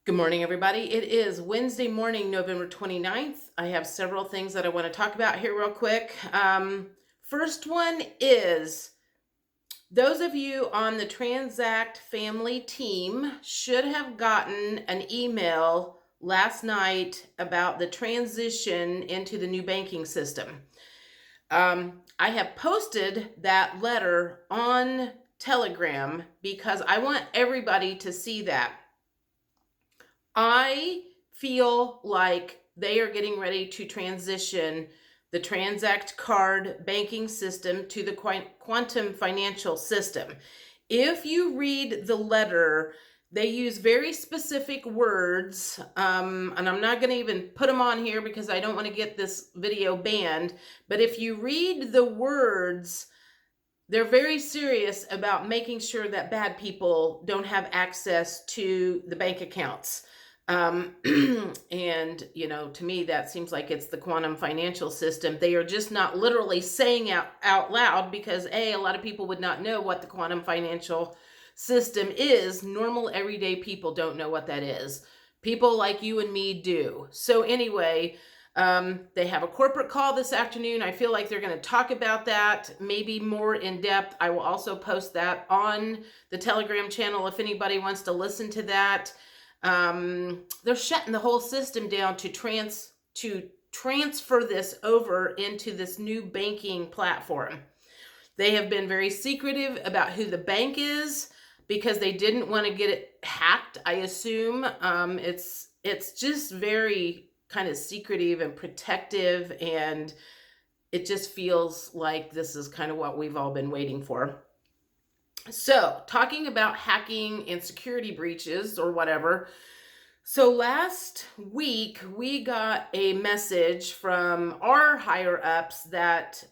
Good morning, everybody. It is Wednesday morning, November 29th. I have several things that I want to talk about here real quick. First one is those of you on the Transact family team should have gotten an email last night about the transition into the new banking system. I have posted that letter on Telegram because I want everybody to see that. I feel like they are getting ready to transition the Transact card banking system to the quantum financial system. If you read the letter, they use very specific words, and I'm not going to even put them on here because I don't want to get this video banned. But if you read the words, they're very serious about making sure that bad people don't have access to the bank accounts. And, to me, that seems like it's the quantum financial system. They are just not literally saying out loud because, A, a lot of people would not know what the quantum financial system is. Normal, everyday people don't know what that is. People like you and me do. So anyway, they have a corporate call this afternoon. I feel like they're going to talk about that, maybe more in depth. I will also post that on the Telegram channel if anybody wants to listen to that. They're shutting the whole system down to transfer this over into this new banking platform. They have been very secretive about who the bank is because they didn't want to get it hacked, I assume. It's just very kind of secretive and protective, and it just feels like this is kind of what we've all been waiting for. So, talking about hacking and security breaches or whatever. So last week, we got a message from our higher ups that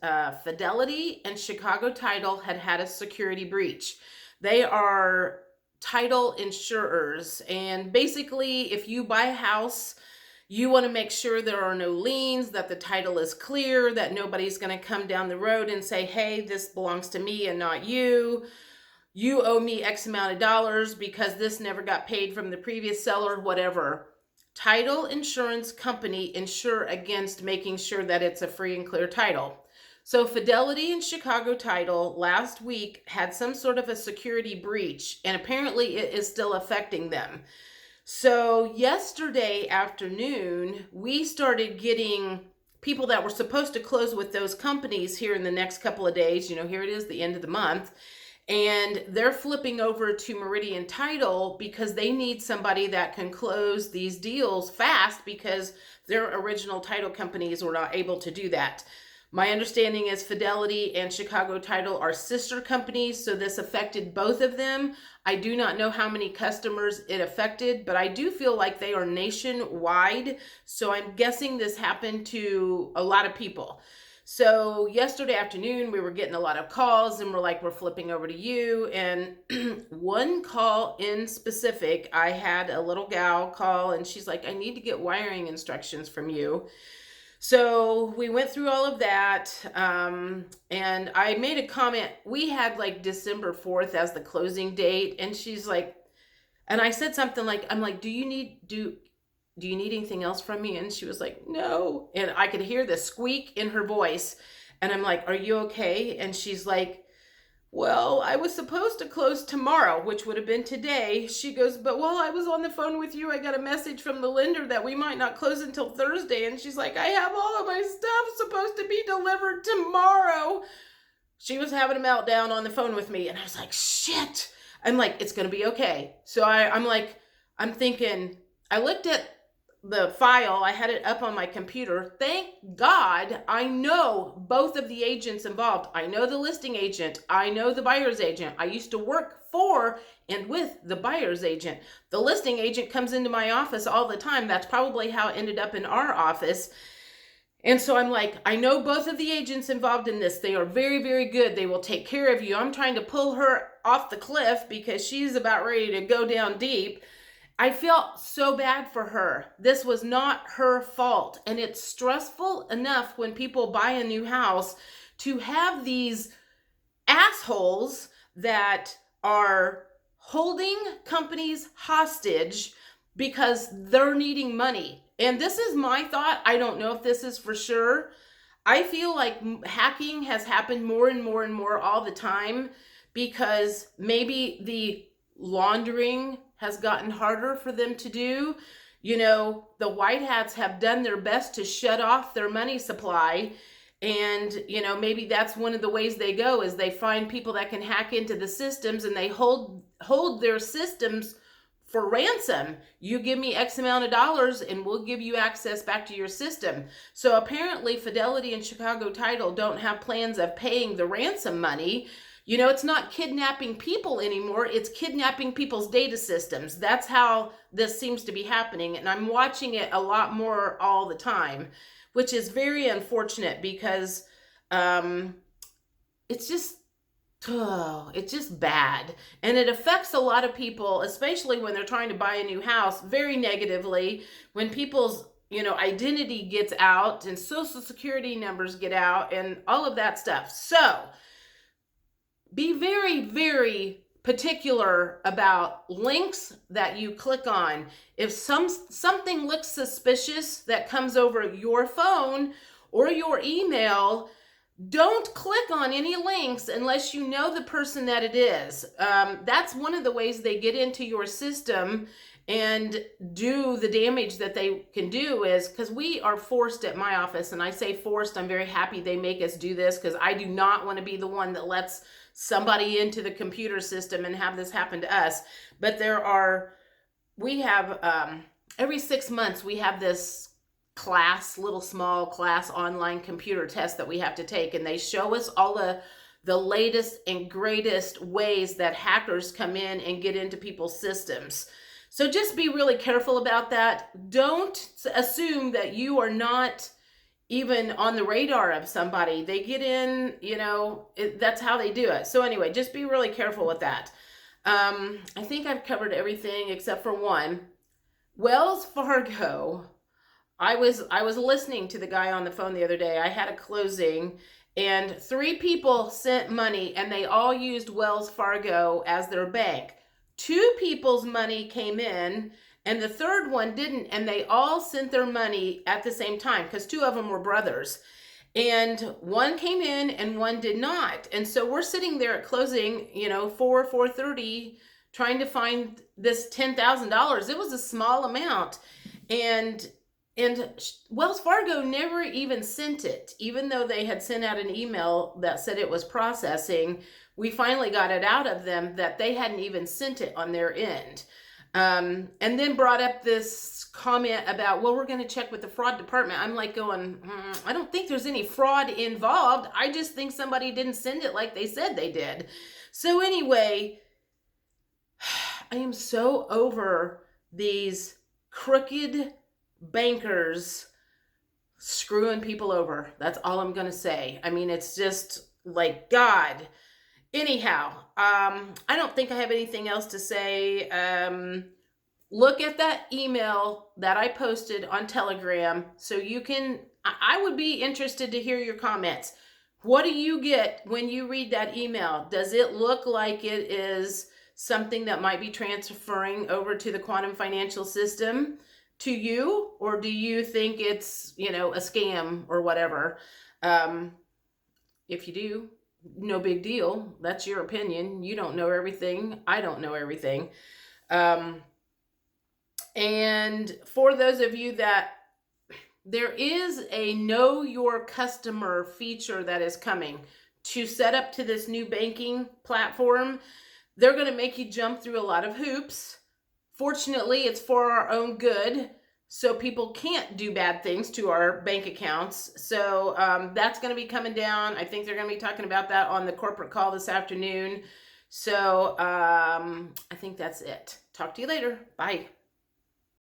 Fidelity and Chicago Title had a security breach. They are title insurers, and basically, if you buy a house, you want to make sure there are no liens, that the title is clear, that nobody's going to come down the road and say, hey, this belongs to me and not you. You owe me X amount of dollars because this never got paid from the previous seller, whatever. Title insurance company insure against making sure that it's a free and clear title. So Fidelity and Chicago Title last week had some sort of a security breach, and apparently it is still affecting them. So yesterday afternoon, we started getting people that were supposed to close with those companies here in the next couple of days. Here it is, the end of the month. And they're flipping over to Meridian Title because they need somebody that can close these deals fast because their original title companies were not able to do that. My understanding is Fidelity and Chicago Title are sister companies, so this affected both of them. I do not know how many customers it affected, but I do feel like they are nationwide, so I'm guessing this happened to a lot of people. So yesterday afternoon, we were getting a lot of calls and we're flipping over to you. And one call in specific, I had a little gal call and she's like, I need to get wiring instructions from you. So we went through all of that. And I made a comment. We had December 4th as the closing date. And she's like, and I said something like, I'm like, do you need anything else from me? And she was like, no. And I could hear the squeak in her voice. And I'm like, are you okay? And she's like, well, I was supposed to close tomorrow, which would have been today. She goes, but while I was on the phone with you, I got a message from the lender that we might not close until Thursday. And she's like, I have all of my stuff supposed to be delivered tomorrow. She was having a meltdown on the phone with me. And I was like, shit. I'm like, it's going to be okay. So I'm thinking, I looked at the file, I had it up on my computer. Thank God I know both of the agents involved. I know the listing agent. I know the buyer's agent. I used to work for and with the buyer's agent. The listing agent comes into my office all the time. That's probably how it ended up in our office. And so I'm like, I know both of the agents involved in this. They are very, very good. They will take care of you. I'm trying to pull her off the cliff because she's about ready to go down deep. I felt so bad for her. This was not her fault. And it's stressful enough when people buy a new house to have these assholes that are holding companies hostage because they're needing money. And this is my thought. I don't know if this is for sure. I feel like hacking has happened more and more and more all the time because maybe the laundering has gotten harder for them to do. You know, the white hats have done their best to shut off their money supply. And, you know, maybe that's one of the ways they go is they find people that can hack into the systems and they hold their systems for ransom. You give me X amount of dollars and we'll give you access back to your system. So apparently Fidelity and Chicago Title don't have plans of paying the ransom money. You know, it's not kidnapping people anymore. It's kidnapping people's data systems. That's how this seems to be happening. And I'm watching it a lot more all the time, which is very unfortunate because it's just bad. And it affects a lot of people, especially when they're trying to buy a new house, very negatively. When people's, you know, identity gets out and social security numbers get out and all of that stuff. So be very, very particular about links that you click on. If something looks suspicious that comes over your phone or your email, don't click on any links unless you know the person that it is. That's one of the ways they get into your system and do the damage that they can do, is because we are forced at my office. And I say forced, I'm very happy they make us do this because I do not want to be the one that lets somebody into the computer system and have this happen to us. But we have, every 6 months, we have this little small class online computer test that we have to take, and they show us all the latest and greatest ways that hackers come in and get into people's systems. So just be really careful about that. Don't assume that you are not even on the radar of somebody. They get in, you know, that's how they do it. So anyway, just be really careful with that. I think I've covered everything except for one. Wells Fargo. I was listening to the guy on the phone the other day. I had a closing and 3 people sent money and they all used Wells Fargo as their bank. 2 people's money came in and the third one didn't, and they all sent their money at the same time because 2 of them were brothers. And one came in and one did not. And so we're sitting there at closing, you know, 4:30, trying to find this $10,000. It was a small amount. And Wells Fargo never even sent it, even though they had sent out an email that said it was processing. We finally got it out of them that they hadn't even sent it on their end. And then brought up this comment about, well, we're going to check with the fraud department. I'm like going, I don't think there's any fraud involved. I just think somebody didn't send it like they said they did. So anyway, I am so over these crooked bankers screwing people over. That's all I'm going to say. I mean, it's just like, God. Anyhow, I don't think I have anything else to say. Look at that email that I posted on Telegram so you can, I would be interested to hear your comments. What do you get when you read that email? Does it look like it is something that might be transferring over to the quantum financial system to you? Or do you think it's, you know, a scam or whatever? If you do, no big deal. That's your opinion. You don't know everything. I don't know everything. And for those of you that there is a know your customer feature that is coming to set up to this new banking platform. They're going to make you jump through a lot of hoops. Fortunately, it's for our own good, so people can't do bad things to our bank accounts. So that's going to be coming down. I think they're going to be talking about that on the corporate call this afternoon. So I think that's it. Talk to you later. Bye.